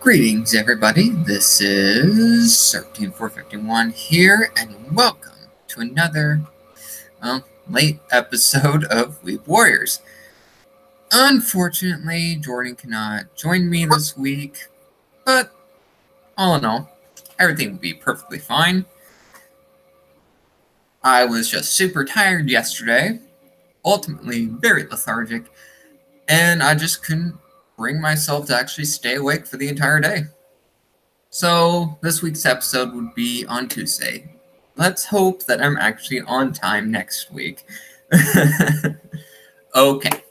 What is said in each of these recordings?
Greetings, everybody. This is 13451 here, and welcome to another late episode of Weeb Warriors. Unfortunately, Jordan cannot join me this week, but all in all, everything will be perfectly fine. I was just super tired yesterday, ultimately very lethargic, and I just couldn't bring myself to actually stay awake for the entire day. So this week's episode would be on Tuesday. Let's hope that I'm actually on time next week. Okay,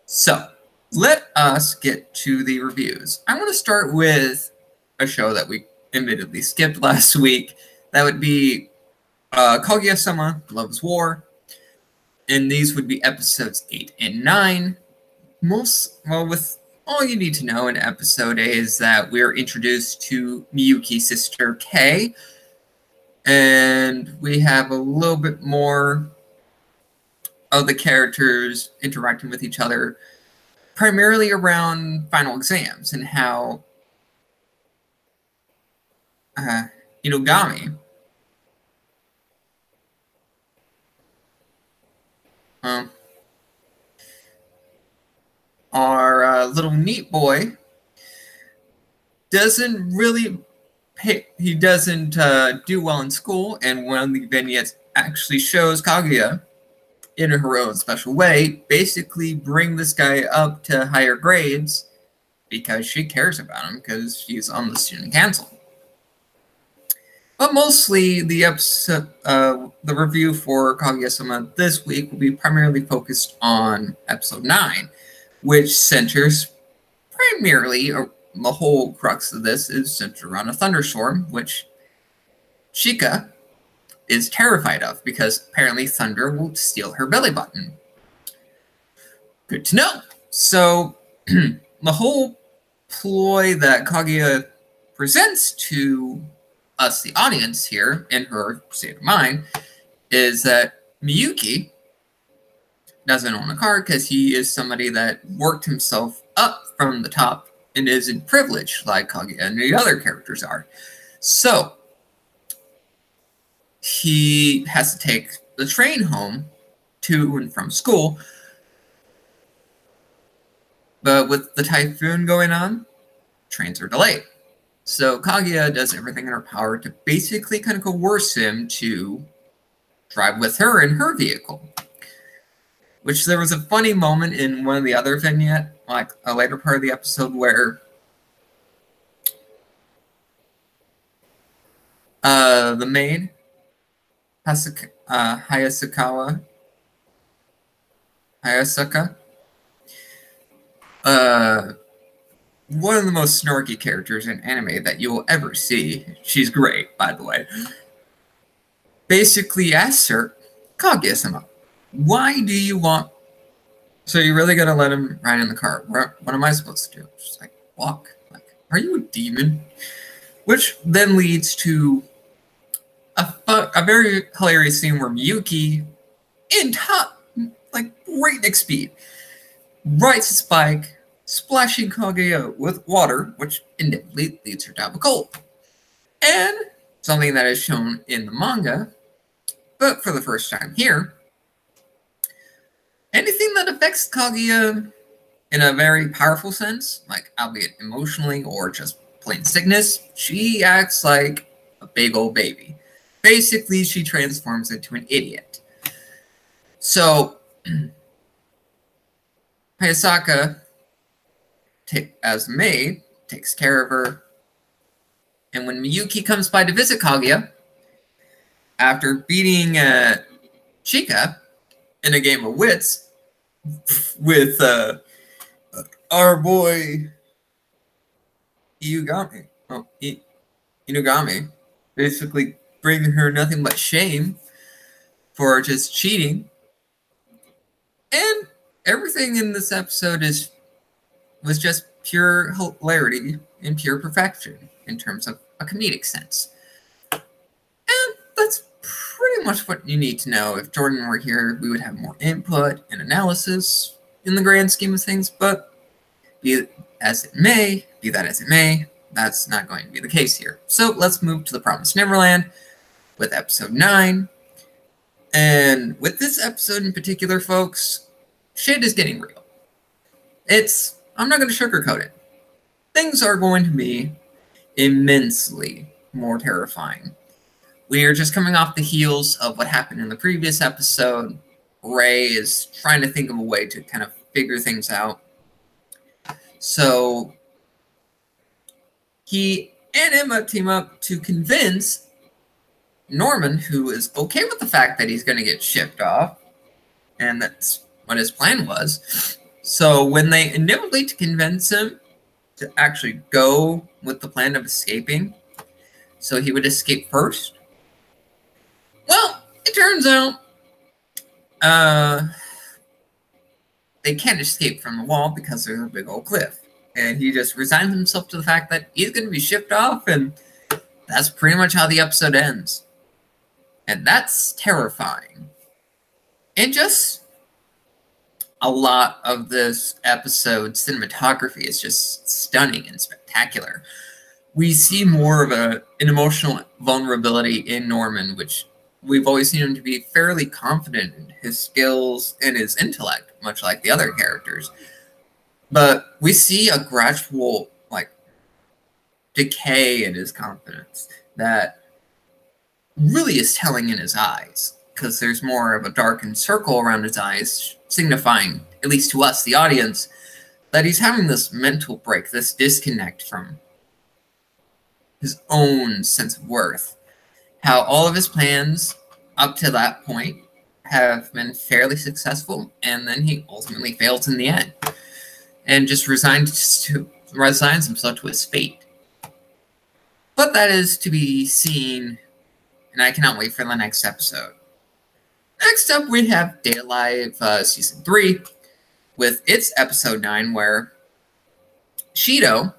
so let us get to the reviews. I want to start with a show that we admittedly skipped last week. That would be Kaguya-sama Loves War. And these would be episodes 8 and 9. With all you need to know in episode 8 is that we're introduced to Miyuki's sister, Kei. And we have a little bit more of the characters interacting with each other, primarily around final exams and how Inugami our little neat boy doesn't really he doesn't do well in school, and one of the vignettes actually shows Kaguya in her own special way basically bring this guy up to higher grades because she cares about him because she's on the student council. But mostly the episode, the review for Kaguya-sama this week will be primarily focused on episode 9, which centers primarily, or the whole crux of this is centered around a thunderstorm, which Chika is terrified of because apparently thunder will steal her belly button. Good to know. So the whole ploy that Kaguya presents to us, the audience here, in her state of mind, is that Miyuki doesn't own a car because he is somebody that worked himself up from the top and isn't privileged like Kaguya and the other characters are. So he has to take the train home to and from school. But with the typhoon going on, trains are delayed. So Kaguya does everything in her power to basically kind of coerce him to drive with her in her vehicle. Which there was a funny moment in one of the other vignettes, like a later part of the episode, where the maid, Hayasuka, one of the most snarky characters in anime that you will ever see, she's great, by the way, basically asks her, Kaguya-sama, why do you want... So you're really going to let him ride in the car? What am I supposed to do? She's like, walk. Like, are you a demon? Which then leads to a very hilarious scene where Miyuki, in top, like, breakneck speed, rides his bike, splashing Kaguya with water, which inevitably leads her to have a cold. And something that is shown in the manga, but for the first time here, anything that affects Kaguya in a very powerful sense, like albeit emotionally or just plain sickness, she acts like a big old baby. Basically, she transforms into an idiot. So, Hayasaka, as maid, takes care of her. And when Miyuki comes by to visit Kaguya, after beating Chika in a game of wits with our boy Inugami, basically bringing her nothing but shame for just cheating. And everything in this episode was just pure hilarity and pure perfection in terms of a comedic sense. And that's pretty much what you need to know. If Jordan were here, we would have more input and analysis in the grand scheme of things, but as it may, be that as it may, that's not going to be the case here. So let's move to the Promised Neverland with episode 9. And with this episode in particular, folks, shit is getting real. I'm not going to sugarcoat it. Things are going to be immensely more terrifying. We are just coming off the heels of what happened in the previous episode. Ray is trying to think of a way to kind of figure things out. So he and Emma team up to convince Norman, who is okay with the fact that he's going to get shipped off, and that's what his plan was. So when they inevitably to convince him to actually go with the plan of escaping, so he would escape first, well, it turns out they can't escape from the wall because there's a big old cliff. And he just resigns himself to the fact that he's going to be shipped off, and that's pretty much how the episode ends. And that's terrifying. And just a lot of this episode's cinematography is just stunning and spectacular. We see more of an emotional vulnerability in Norman, which we've always seen him to be fairly confident in his skills and his intellect, much like the other characters. But we see a gradual, decay in his confidence that really is telling in his eyes, because there's more of a darkened circle around his eyes, signifying, at least to us, the audience, that he's having this mental break, this disconnect from his own sense of worth. How all of his plans up to that point have been fairly successful, and then he ultimately fails in the end, and just resigns himself to his fate. But that is to be seen, and I cannot wait for the next episode. Next up, we have Day Alive Season 3, with its episode 9, where Shido,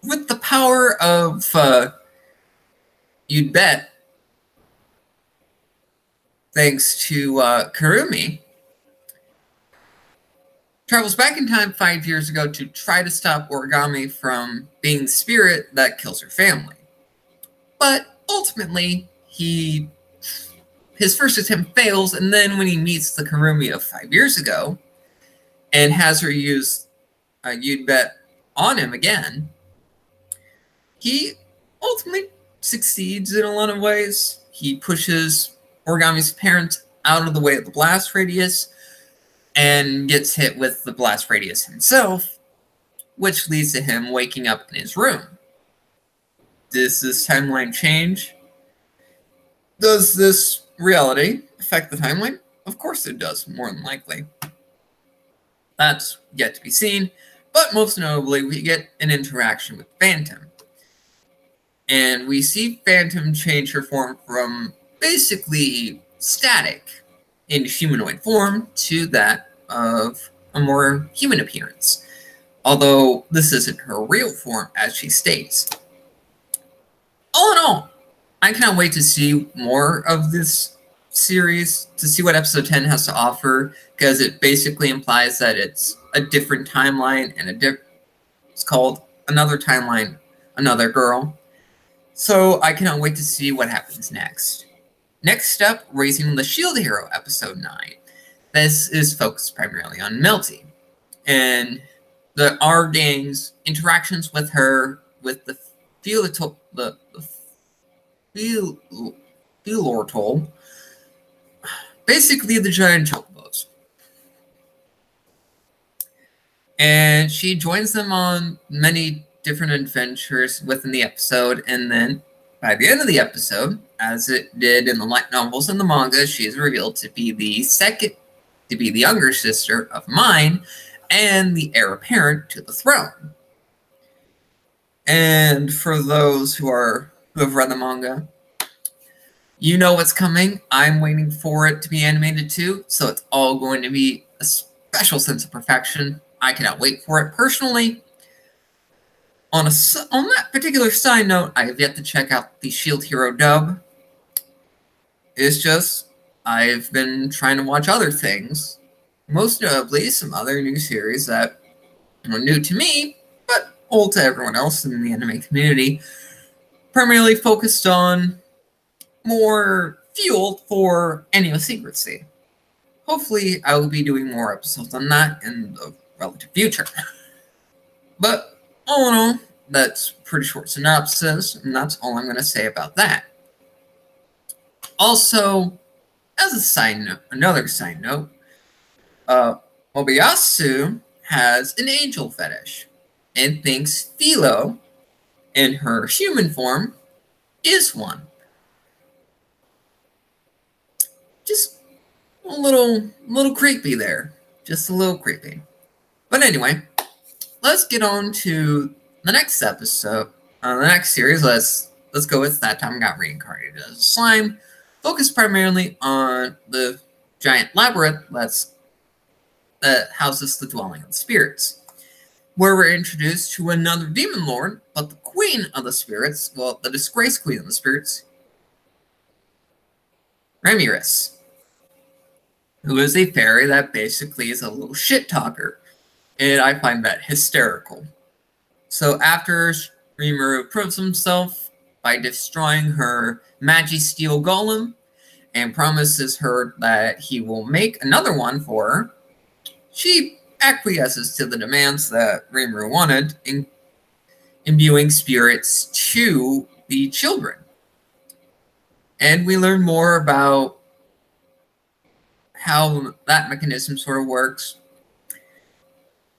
with the power of, you'd bet, thanks to Kurumi, travels back in time 5 years ago to try to stop Origami from being the spirit that kills her family. But ultimately, his first attempt fails, and then when he meets the Kurumi of 5 years ago and has her use You'd Bet on him again, he ultimately succeeds in a lot of ways. He pushes Origami's parents out of the way of the blast radius and gets hit with the blast radius himself, which leads to him waking up in his room. Does this timeline change? Does this reality affect the timeline? Of course it does, more than likely. That's yet to be seen, but most notably, we get an interaction with Phantom. And we see Phantom change her form from basically static in humanoid form to that of a more human appearance. Although this isn't her real form, as she states. All in all, I cannot wait to see more of this series, to see what episode 10 has to offer, because it basically implies that it's a different timeline, and it's called Another Timeline, Another Girl. So I cannot wait to see what happens next. Next up, Raising the Shield Hero, episode 9. This is focused primarily on Melty, and our gang's interactions with her, with the Feelortol, basically the giant chocobos. And she joins them on many different adventures within the episode, and then by the end of the episode, as it did in the light novels and the manga, she is revealed to be the younger sister of Mine and the heir apparent to the throne. And for those who have read the manga, you know what's coming. I'm waiting for it to be animated too, so it's all going to be a special sense of perfection. I cannot wait for it personally. On that particular side note, I have yet to check out the Shield Hero dub. It's just, I've been trying to watch other things, most notably some other new series that new to me, but old to everyone else in the anime community, primarily focused on more fuel for annual secrecy. Hopefully, I will be doing more episodes on that in the relative future. But all in all, that's a pretty short synopsis, and that's all I'm going to say about that. Also, as a side note, another side note, Mobiyasu has an angel fetish and thinks Philo, in her human form, is one. Just a little creepy there. Just a little creepy. But anyway, let's get on to the next episode. The next series, let's go with That Time I Got Reincarnated as a Slime. Focus primarily on the giant labyrinth that houses the dwelling of the spirits, where we're introduced to another demon lord, but the queen of the spirits, well, the disgraced queen of the spirits, Ramirez, who is a fairy that basically is a little shit talker, and I find that hysterical. So after Rimuru proves himself by destroying her Magi-Steel golem and promises her that he will make another one for her, she acquiesces to the demands that Rimuru wanted, imbuing spirits to the children. And we learn more about how that mechanism sort of works,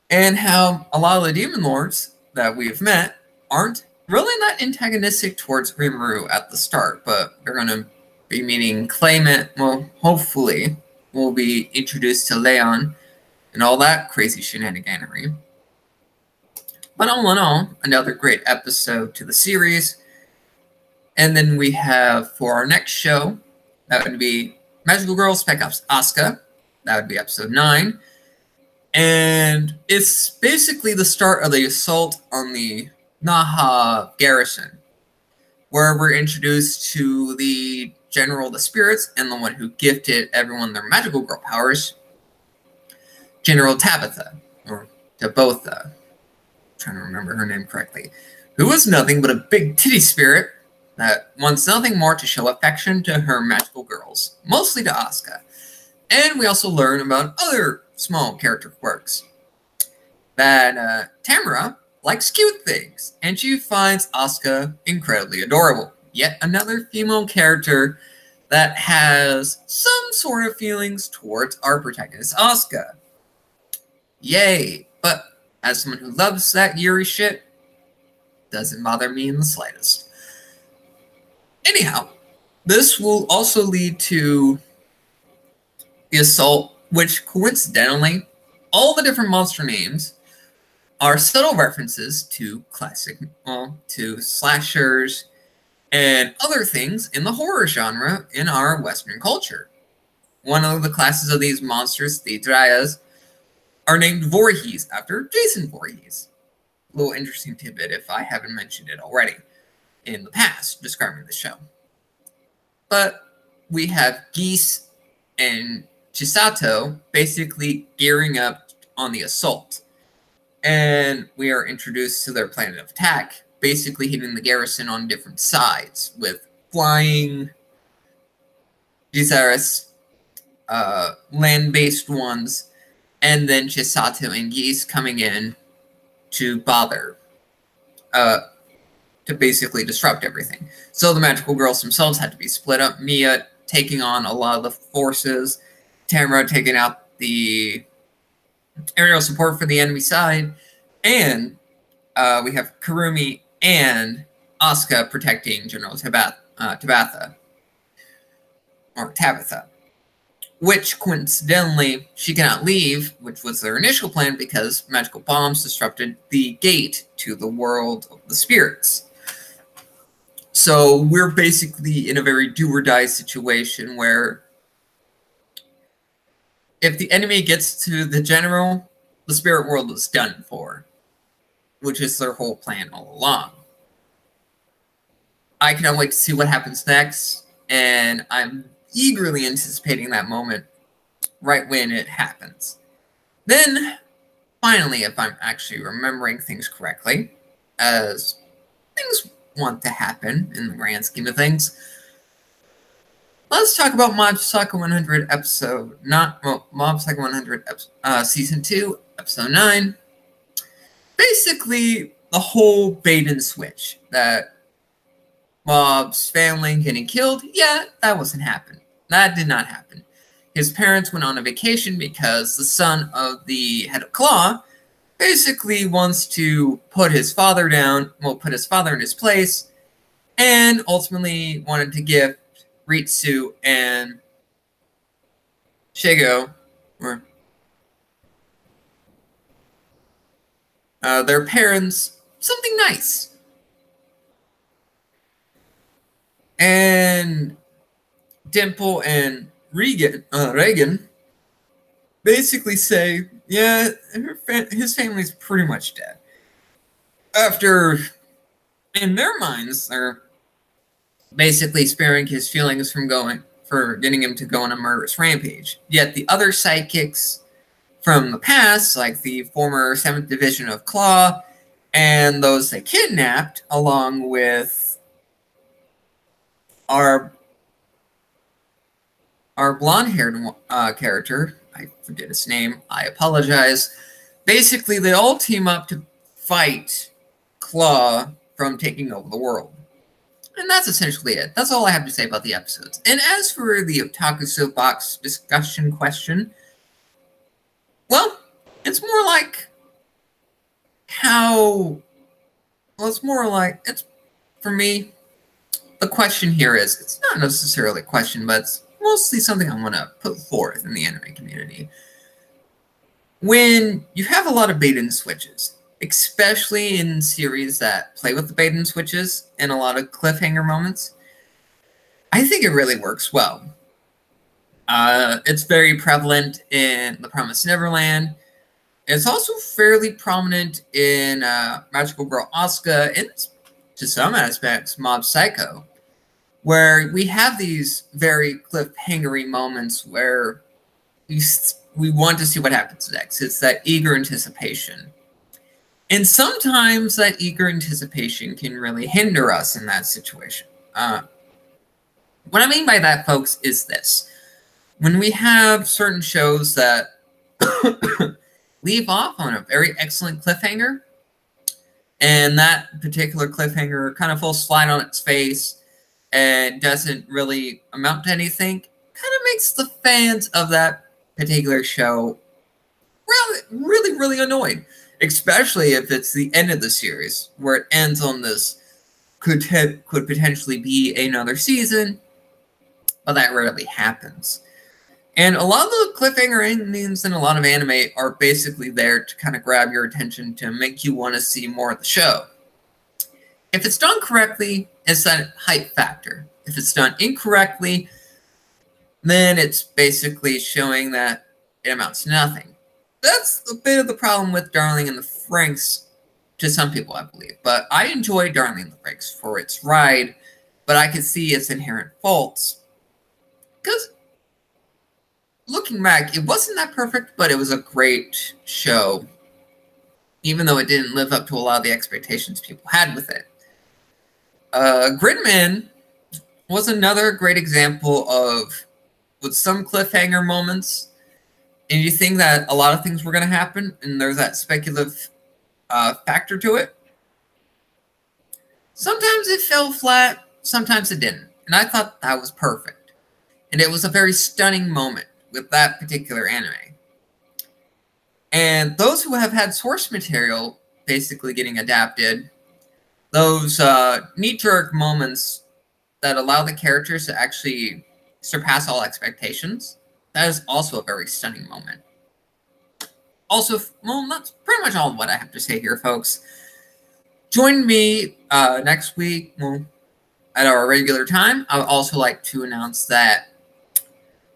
and how a lot of the demon lords that we've met aren't really that antagonistic towards Rimuru at the start, but they're going to be meeting Claimant. Well, hopefully we'll be introduced to Leon and all that crazy shenaniganery. But all in all, another great episode to the series. And then we have, for our next show, that would be Magical Girl Spec-Ops Asuka. That would be episode 9. And it's basically the start of the assault on the Naha garrison, where we're introduced to the General of the Spirits and the one who gifted everyone their magical girl powers, General Tabitha, or Tabotha, I'm trying to remember her name correctly, who was nothing but a big titty spirit that wants nothing more to show affection to her magical girls, mostly to Asuka. And we also learn about other small character quirks. That Tamara likes cute things, and she finds Asuka incredibly adorable. Yet another female character that has some sort of feelings towards our protagonist, Asuka. Yay! But as someone who loves that Yuri shit, doesn't bother me in the slightest. Anyhow, this will also lead to the assault, which coincidentally, all the different monster names are subtle references to classic, to slashers and other things in the horror genre in our Western culture. One of the classes of these monsters, the Dryads, are named Voorhees after Jason Voorhees. A little interesting tidbit if I haven't mentioned it already in the past describing the show. But we have Geese and Chisato basically gearing up on the assault. And we are introduced to their plan of attack, basically hitting the garrison on different sides, with flying Gizaris, land-based ones, and then Chisato and Geese coming in to bother, to basically disrupt everything. So the magical girls themselves had to be split up. Mia taking on a lot of the forces, Tamara taking out the aerial support for the enemy side, and we have Kurumi and Asuka protecting General Tabitha, which coincidentally she cannot leave, which was their initial plan because magical bombs disrupted the gate to the world of the spirits. So we're basically in a very do-or-die situation where if the enemy gets to the general, the spirit world is done for, which is their whole plan all along. I cannot wait to see what happens next, and I'm eagerly anticipating that moment right when it happens. Then, finally, if I'm actually remembering things correctly, as things want to happen in the grand scheme of things, let's talk about Mob Psycho 100 Mob Psycho 100 Season 2, Episode 9. Basically, the whole bait and switch that Bob's family getting killed, yeah, that wasn't happening. That did not happen. His parents went on a vacation because the son of the head of Claw basically wants to put his father down, put his father in his place, and ultimately wanted to give Ritsu and Shigo, or their parents, something nice. And Dimple and Reagan basically say, yeah, his family's pretty much dead. After, in their minds, they're basically sparing his feelings for getting him to go on a murderous rampage. Yet the other sidekicks from the past, like the former 7th Division of Claw, and those they kidnapped, along with our blonde-haired character, I forget his name, I apologize. Basically, they all team up to fight Claw from taking over the world. And that's essentially it. That's all I have to say about the episodes. And as for the Otaku Soapbox discussion question, well, it's more like for me, the question here is, it's not necessarily a question, but it's mostly something I want to put forth in the anime community. When you have a lot of bait and switches, especially in series that play with the bait and switches and a lot of cliffhanger moments, I think it really works well. It's very prevalent in The Promised Neverland. It's also fairly prominent in Magical Girl Asuka and, to some aspects, Mob Psycho, where we have these very cliffhangery moments where we want to see what happens next. It's that eager anticipation. And sometimes that eager anticipation can really hinder us in that situation. What I mean by that, folks, is this. When we have certain shows that leave off on a very excellent cliffhanger, and that particular cliffhanger kind of falls flat on its face and doesn't really amount to anything, kind of makes the fans of that particular show really annoyed. Especially if it's the end of the series, where it ends on this could potentially be another season, but that rarely happens. And a lot of the cliffhanger endings in a lot of anime are basically there to kind of grab your attention to make you want to see more of the show. If it's done correctly, it's that hype factor. If it's done incorrectly, then it's basically showing that it amounts to nothing. That's a bit of the problem with Darling in the Franxx to some people, I believe. But I enjoy Darling in the Franxx for its ride, but I can see its inherent faults. Because looking back, it wasn't that perfect, but it was a great show, even though it didn't live up to a lot of the expectations people had with it. Gridman was another great example of, with some cliffhanger moments, and you think that a lot of things were going to happen, and there's that speculative factor to it. Sometimes it fell flat, sometimes it didn't. And I thought that was perfect. And it was a very stunning moment with that particular anime. And those who have had source material basically getting adapted, those knee-jerk moments that allow the characters to actually surpass all expectations, that is also a very stunning moment. Also, well, that's pretty much all what I have to say here, folks. Join me next week at our regular time. I would also like to announce that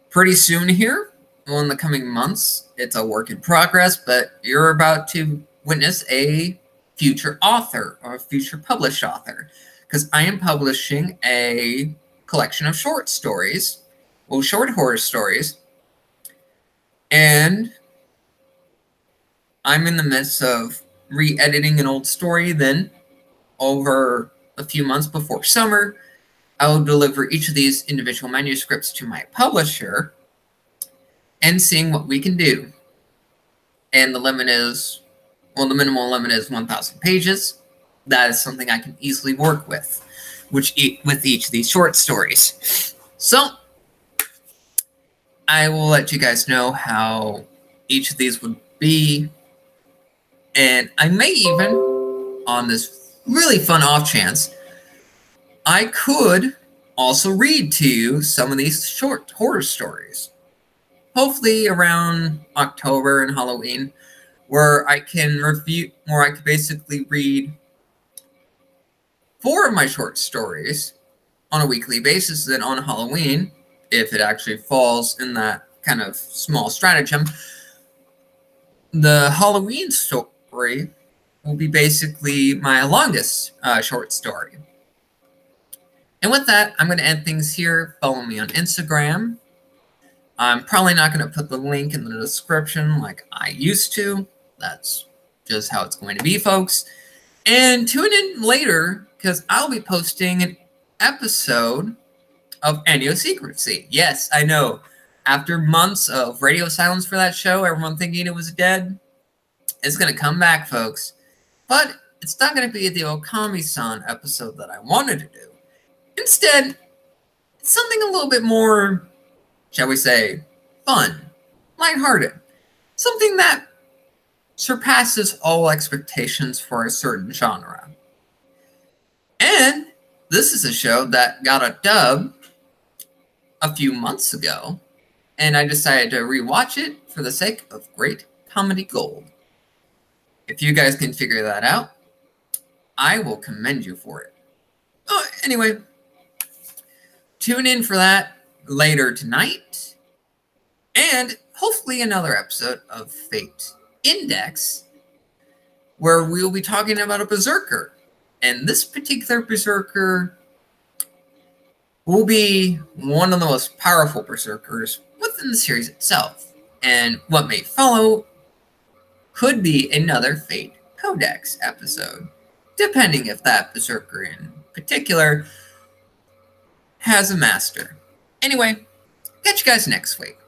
pretty soon here, in the coming months, it's a work in progress, but you're about to witness a future author or a future published author, because I am publishing a collection of short stories, short horror stories. And I'm in the midst of re-editing an old story. Then, over a few months before summer, I will deliver each of these individual manuscripts to my publisher and seeing what we can do. And the limit is, well, the minimal limit is 1,000 pages. That is something I can easily work with, with each of these short stories. So, I will let you guys know how each of these would be. And I may even, on this really fun off chance, I could also read to you some of these short horror stories. Hopefully around October and Halloween, where I can basically read 4 of my short stories on a weekly basis. Then on Halloween, if it actually falls in that kind of small stratagem, the Halloween story will be basically my longest short story. And with that, I'm going to end things here. Follow me on Instagram. I'm probably not going to put the link in the description like I used to. That's just how it's going to be, folks. And tune in later, because I'll be posting an episode of Ennio Secrecy. Yes, I know. After months of radio silence for that show, everyone thinking it was dead, it's going to come back, folks. But it's not going to be the Okami-san episode that I wanted to do. Instead, it's something a little bit more, shall we say, fun, lighthearted. Something that surpasses all expectations for a certain genre. And this is a show that got a dub a few months ago, and I decided to rewatch it for the sake of great comedy gold. If you guys can figure that out, I will commend you for it. Oh, anyway, tune in for that later tonight, and hopefully another episode of Fate Index, where we'll be talking about a berserker. And this particular berserker will be one of the most powerful berserkers within the series itself. And what may follow could be another Fate Codex episode, depending if that berserker in particular has a master. Anyway, catch you guys next week.